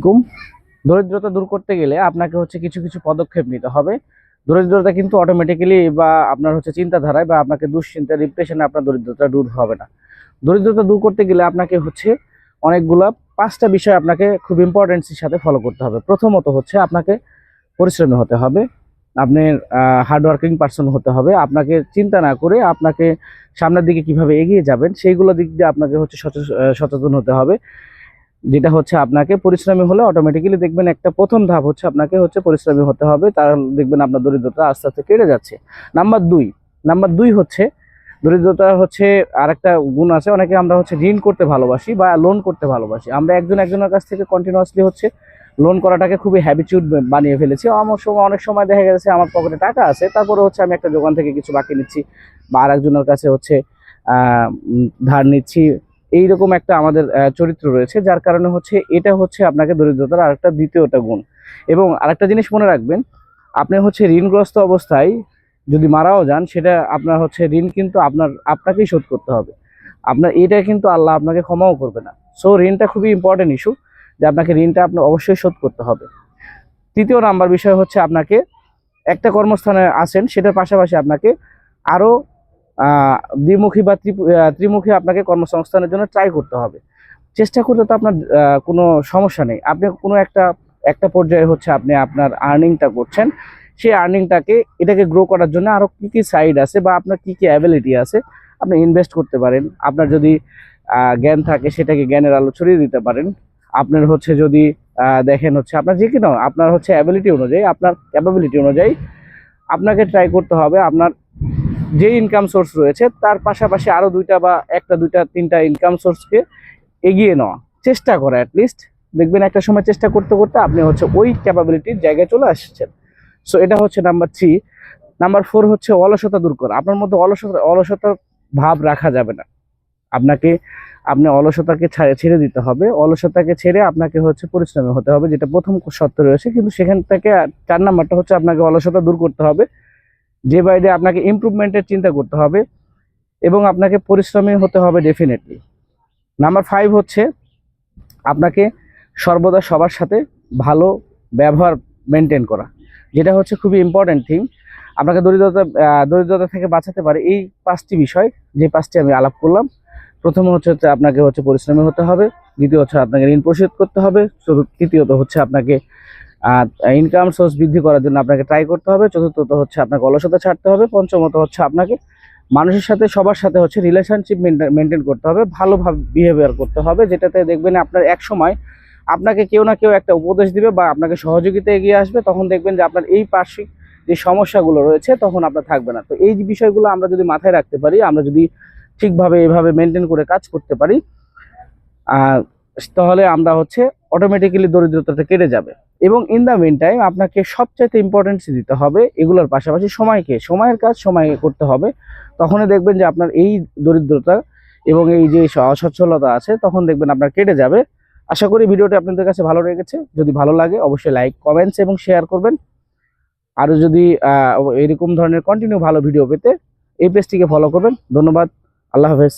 গুম দরিদ্রতা দূর করতে গেলে আপনাকে হচ্ছে কিছু কিছু পদক্ষেপ নিতে হবে। দরিদ্রতা কিন্তু অটোমেটিক্যালি বা আপনার হচ্ছে চিন্তাধারায় বা আপনাকে দুশ্চিন্তা ডিপ্রেশনে আপনার দরিদ্রতা দূর হবে না। দরিদ্রতা দূর করতে গেলে আপনাকে হচ্ছে অনেকগুলা 5টা বিষয় আপনাকে খুব ইম্পর্টেন্সের সাথে ফলো করতে হবে। প্রথমত হচ্ছে আপনাকে পরিশ্রমী হতে হবে, আপনার হার্ডওয়ার্কিং পারসন হতে হবে। আপনাকে চিন্তা না করে আপনাকে সামনের দিকে কিভাবে এগিয়ে যাবেন সেইগুলো দিক দিয়ে আপনাকে হচ্ছে সচেতন হতে হবে। যেটা হচ্ছে আপনাকে পরিশ্রমী হলে অটোমেটিক্যালি দেখবেন একটা প্রথম ধাপ হচ্ছে আপনাকে হচ্ছে পরিশ্রমী হতে হবে, তাহলে দেখবেন আপনার দরিদ্রতা আস্তে আস্তে কেটে যাচ্ছে। নাম্বার দুই হচ্ছে দরিদ্রতা হচ্ছে আরেকটা গুণ আছে, অনেকে আমরা হচ্ছে ঋণ করতে ভালোবাসি বা লোন করতে ভালোবাসি। আমরা একজন একজনের কাছ থেকে কন্টিনিউয়াসলি হচ্ছে লোন করাটাকে খুবই হ্যাবিচুড বানিয়ে ফেলেছি। আমার সময় অনেক সময় দেখা গেছে আমার পকেটে টাকা আছে, তারপরে হচ্ছে আমি একটা দোকান থেকে কিছু বাকি নিচ্ছি বা আরেকজনের কাছে হচ্ছে ধার নিচ্ছি। এইরকম একটা আমাদের চরিত্র রয়েছে, যার কারণে হচ্ছে এটা হচ্ছে আপনাকে দরিদ্রতার আরেকটা দ্বিতীয়টা গুণ। এবং আরেকটা জিনিস মনে রাখবেন, আপনি হচ্ছে ঋণগ্রস্ত অবস্থায় যদি মারাও যান, সেটা আপনার হচ্ছে ঋণ কিন্তু আপনাকেই শোধ করতে হবে। আপনার এটা কিন্তু আল্লাহ আপনাকে ক্ষমাও করবে না। সো ঋণটা খুবই ইম্পর্টেন্ট ইস্যু, যে আপনাকে ঋণটা আপনার অবশ্যই শোধ করতে হবে। তৃতীয় নাম্বার বিষয় হচ্ছে আপনাকে একটা কর্মস্থানে আসেন, সেটার পাশাপাশি আপনাকে আরো দ্বিমুখী বা ত্রিমুখী আপনাকে কর্মসংস্থানের জন্য ট্রাই করতে হবে। চেষ্টা করতে তো আপনার কোনো সমস্যা নেই। আপনি কোনো একটা পর্যায়ে হচ্ছে আপনি আপনার আর্নিংটা করছেন, সেই আর্নিংটাকে এটাকে গ্রো করার জন্য আরো কি কি সাইড আছে বা আপনার কি কি অ্যাবিলিটি আছে আপনি ইনভেস্ট করতে পারেন। আপনার যদি জ্ঞান থাকে সেটাকে জ্ঞানের আলো ছড়িয়ে দিতে পারেন। আপনার হচ্ছে যদি দেখেন হচ্ছে আপনার যে কোনো আপনার হচ্ছে অ্যাবিলিটি অনুযায়ী, আপনার ক্যাপাবিলিটি অনুযায়ী আপনাকে ট্রাই করতে হবে আপনার যে ইনকাম সোর্স রয়েছে তার পাশাপাশি আরো দুইটা বা একটা দুইটা তিনটা ইনকাম সোর্সকে এগিয়ে নেওয়া চেষ্টা করা। অ্যাটলিস্ট দেখবেন একটা সময় চেষ্টা করতে করতে আপনি হচ্ছে ওই ক্যাপাবিলিটির জায়গায় চলে আসছেন। সো এটা হচ্ছে নাম্বার 3। নাম্বার 4 হচ্ছে অলসতা দূর করা। আপনার মধ্যে অলসতার ভাব রাখা যাবে না। আপনি অলসতাকে ছেড়ে দিতে হবে। অলসতাকে ছেড়ে আপনাকে হচ্ছে পরিশ্রমী হতে হবে, যেটা প্রথম শর্ত রয়েছে। কিন্তু সেখান থেকে 4 নাম্বারটা হচ্ছে আপনাকে অলসতা দূর করতে হবে। ডে বাই ডে আপনাকে ইমপ্রুভমেন্টের চিন্তা করতে হবে এবং আপনাকে পরিশ্রমী হতে হবে ডেফিনেটলি। নাম্বার 5 হচ্ছে আপনাকে সর্বদা সবার সাথে ভালো ব্যবহার মেনটেন করা, যেটা হচ্ছে খুবই ইম্পর্টেন্ট থিং। আপনাকে দরিদ্রতা থেকে বাঁচাতে পারে এই 5টি বিষয়, যে 5টি আমি আলাপ করলাম। প্রথম হচ্ছে আপনাকে হচ্ছে পরিশ্রমী হতে হবে, দ্বিতীয় হচ্ছে আপনাকে ঋণ পরিশোধ করতে হবে, তৃতীয়ত হচ্ছে আপনাকে ইনকাম সোর্স বৃদ্ধি করার জন্য আপনাকে ট্রাই করতে হবে, চতুর্থত হচ্ছে আপনাকে অলসতা ছাড়তে হবে, পঞ্চমত হচ্ছে আপনাকে মানুষের সাথে সবার সাথে হচ্ছে রিলেশনশিপ মেনটেন করতে হবে, ভালোভাবে বিহেভিয়ার করতে হবে। যেটাতে দেখবেন আপনার এক সময় আপনাকে কেউ না কেউ একটা উপদেশ দিবে বা আপনাকে সহযোগিতা এগিয়ে আসবে, তখন দেখবেন যে আপনার এই পার্শ্বিক যে সমস্যাগুলো রয়েছে তখন আপনার থাকবে না। তো এই বিষয়গুলো আমরা যদি মাথায় রাখতে পারি, আমরা যদি ঠিকভাবে এভাবে মেনটেন করে কাজ করতে পারি, তাহলে আমরা হচ্ছে অটোমেটিক্যালি দরিদ্রতাটা কেটে যাবে। এবং ইন দ্য মিন টাইম আপনাকে সবচাইতে ইম্পর্টেন্স দিতে হবে এগুলোর পাশাপাশি সময়ের কাজ সময়ে করতে হবে। তখনই দেখবেন যে আপনার এই দরিদ্রতা এবং এই যে অসচ্ছলতা আছে তখন দেখবেন আপনার কেটে যাবে। আশা করি ভিডিওটি আপনাদের কাছে ভালো লেগেছে। যদি ভালো লাগে অবশ্যই লাইক, কমেন্টস এবং শেয়ার করবেন। আরও যদি এরকম ধরনের কন্টিনিউ ভালো ভিডিও পেতে এই পেজটিকে ফলো করবেন। ধন্যবাদ। আল্লাহ হাফেজ।